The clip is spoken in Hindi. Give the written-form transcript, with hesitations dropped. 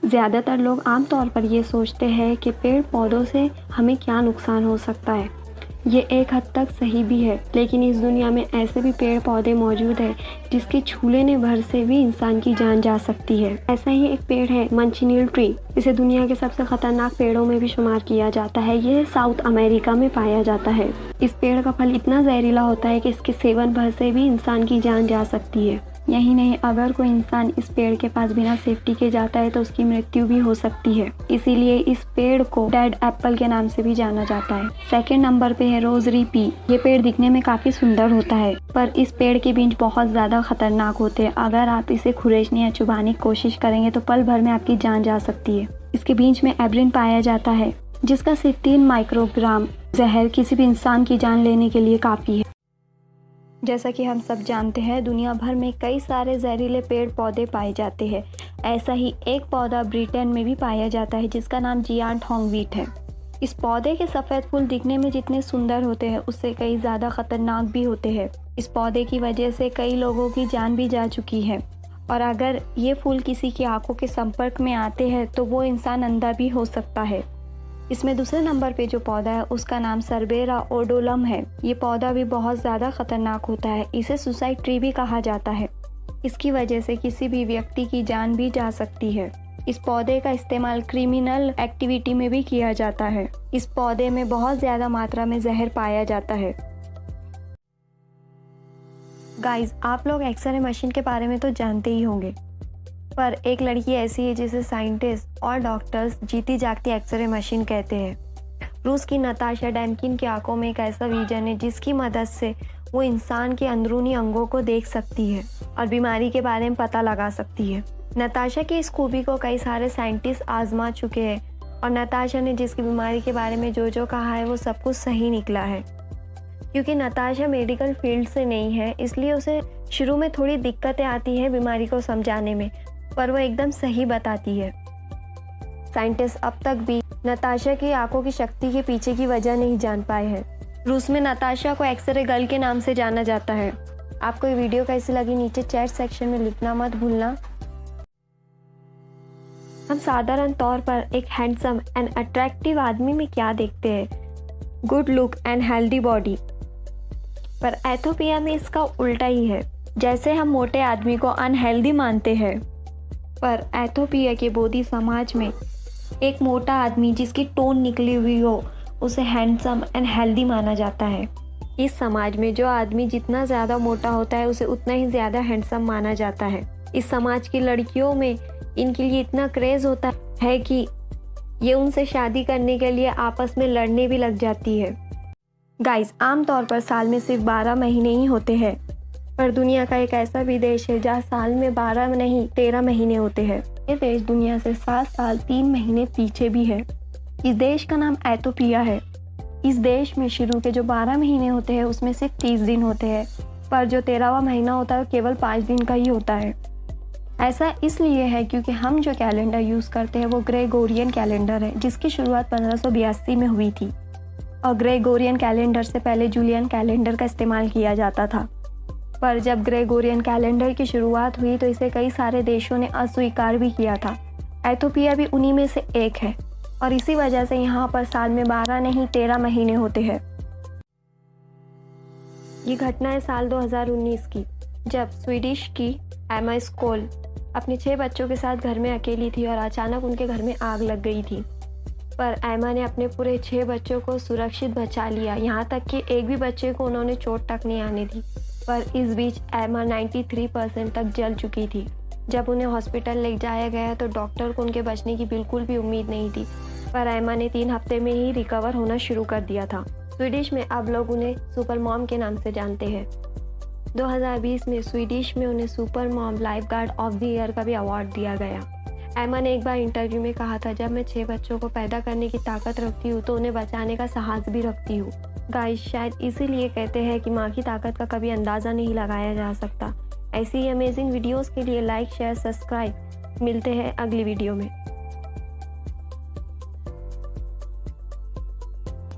ज़्यादातर लोग आमतौर पर ये सोचते हैं कि पेड़ पौधों से हमें क्या नुकसान हो सकता है। ये एक हद तक सही भी है, लेकिन इस दुनिया में ऐसे भी पेड़ पौधे मौजूद हैं जिसके छू लेने भर से भी इंसान की जान जा सकती है। ऐसा ही एक पेड़ है मंचीनियल ट्री। इसे दुनिया के सबसे खतरनाक पेड़ों में भी शुमार किया जाता है। ये साउथ अमेरिका में पाया जाता है। इस पेड़ का फल इतना जहरीला होता है कि इसके सेवन भर से भी इंसान की जान जा सकती है। यही नहीं, अगर कोई इंसान इस पेड़ के पास बिना सेफ्टी के जाता है तो उसकी मृत्यु भी हो सकती है। इसीलिए इस पेड़ को डेड एप्पल के नाम से भी जाना जाता है। सेकंड नंबर पे है रोजरी पी। ये पेड़ दिखने में काफी सुंदर होता है, पर इस पेड़ के बीज बहुत ज्यादा खतरनाक होते हैं। अगर आप इसे खुरेशने या चुबाने की कोशिश करेंगे तो पल भर में आपकी जान जा सकती है। इसके बीज में एब्रिन पाया जाता है, जिसका सिर्फ 3 माइक्रोग्राम जहर किसी भी इंसान की जान लेने के लिए काफी है। जैसा कि हम सब जानते हैं, दुनिया भर में कई सारे जहरीले पेड़ पौधे पाए जाते हैं। ऐसा ही एक पौधा ब्रिटेन में भी पाया जाता है जिसका नाम जियांग थॉन्गवीट है। इस पौधे के सफ़ेद फूल दिखने में जितने सुंदर होते हैं उससे कई ज़्यादा खतरनाक भी होते हैं। इस पौधे की वजह से कई लोगों की जान भी जा चुकी है, और अगर ये फूल किसी की आंखों के संपर्क में आते हैं तो वो इंसान अंधा भी हो सकता है। इसमें दूसरे नंबर पे जो पौधा है उसका नाम सरबेरा ओडोलम है। ये पौधा भी बहुत ज़्यादा खतरनाक होता है। इसे सुसाइड ट्री भी कहा जाता है। इसकी वजह से किसी भी व्यक्ति की जान भी जा सकती है। इस पौधे का इस्तेमाल क्रिमिनल एक्टिविटी में भी किया जाता है। इस पौधे में बहुत ज़्यादा मात्रा में जहर पाया जाता है। गाइस, आप लोग एक्सरे मशीन के बारे में तो जानते ही होंगे, पर एक लड़की ऐसी है जिसे साइंटिस्ट और डॉक्टर्स जीती जागती एक्सरे मशीन कहते हैं। रूस की नताशा डेमकिन की आंखों में एक ऐसा विजन है जिसकी मदद से वो इंसान के अंदरूनी अंगों को देख सकती है और बीमारी के बारे में पता लगा सकती है। नताशा की इस खूबी को कई सारे साइंटिस्ट आजमा चुके हैं, और नताशा ने जिसकी बीमारी के बारे में जो कहा है वो सब कुछ सही निकला है। क्योंकि नताशा मेडिकल फील्ड से नहीं है, इसलिए उसे शुरू में थोड़ी दिक्कतें आती है बीमारी को समझाने में, पर वो एकदम सही बताती है। साइंटिस्ट अब तक भी नताशा की आंखों की शक्ति के पीछे की वजह नहीं जान पाए हैं। रूस में नताशा को एक्सरे गर्ल के नाम से जाना जाता है। आपको ये वीडियो कैसी लगी नीचे चैट सेक्शन में लिखना मत भूलना। हम साधारण तौर पर एक हैंडसम एंड अट्रैक्टिव आदमी में क्या देखते हैं? Good look and healthy body. पर एथोपिया में इसका उल्टा ही है। जैसे हम मोटे आदमी को अनहेल्दी मानते हैं, पर एथोपिया के बोधी समाज में एक मोटा आदमी जिसकी टोन निकली हुई हो उसे हैंडसम एंड हेल्दी माना जाता है। इस समाज में जो आदमी जितना ज़्यादा मोटा होता है उसे उतना ही ज़्यादा हैंडसम माना जाता है। इस समाज की लड़कियों में इनके लिए इतना क्रेज़ होता है कि ये उनसे शादी करने के लिए आपस में लड़ने भी लग जाती है। गाइस, आमतौर पर साल में सिर्फ 12 महीने ही होते हैं, पर दुनिया का एक ऐसा भी देश है जहाँ साल में 12 नहीं 13 महीने होते हैं। ये देश दुनिया से 7 साल 3 महीने पीछे भी है। इस देश का नाम एथोपिया है। इस देश में शुरू के जो 12 महीने होते हैं उसमें सिर्फ 30 दिन होते हैं, पर जो 13वां महीना होता है केवल 5 दिन का ही होता है। ऐसा इसलिए है क्योंकि हम जो कैलेंडर यूज़ करते हैं वो ग्रेगोरियन कैलेंडर है, जिसकी शुरुआत 1582 में हुई थी, और ग्रेगोरियन कैलेंडर से पहले जूलियन कैलेंडर का इस्तेमाल किया जाता था। पर जब ग्रेगोरियन कैलेंडर की शुरुआत हुई तो इसे कई सारे देशों ने अस्वीकार भी किया था। एथोपिया भी उन्हीं में से एक है, और इसी वजह से यहाँ पर साल में 12 नहीं 13 महीने होते हैं। ये घटना है साल 2019 की, जब स्वीडिश की एमा स्कोल अपने 6 बच्चों के साथ घर में अकेली थी और अचानक उनके घर में आग लग गई थी। पर एमा ने अपने पूरे 6 बच्चों को सुरक्षित बचा लिया, यहाँ तक कि एक भी बच्चे को उन्होंने चोट तक नहीं आने दी। पर इस बीच एमा 93% तक जल चुकी थी। जब उन्हें हॉस्पिटल ले जाया गया तो डॉक्टर को उनके बचने की बिल्कुल भी उम्मीद नहीं थी, पर एमा ने 3 हफ्ते में ही रिकवर होना शुरू कर दिया था। स्वीडिश में अब लोग उन्हें सुपर मॉम के नाम से जानते हैं। 2020 में स्वीडिश में उन्हें super mom life guard of the year का भी अवार्ड दिया गया। एमा ने एक बार इंटरव्यू में कहा था, जब मैं 6 बच्चों को पैदा करने की ताकत रखती हूँ तो उन्हें बचाने का साहस भी रखती हूँ। गाइस, शायद इसीलिए कहते हैं कि माँ की ताकत का कभी अंदाज़ा नहीं लगाया जा सकता। ऐसी ही अमेजिंग वीडियोस के लिए लाइक शेयर सब्सक्राइब। मिलते हैं अगली वीडियो में।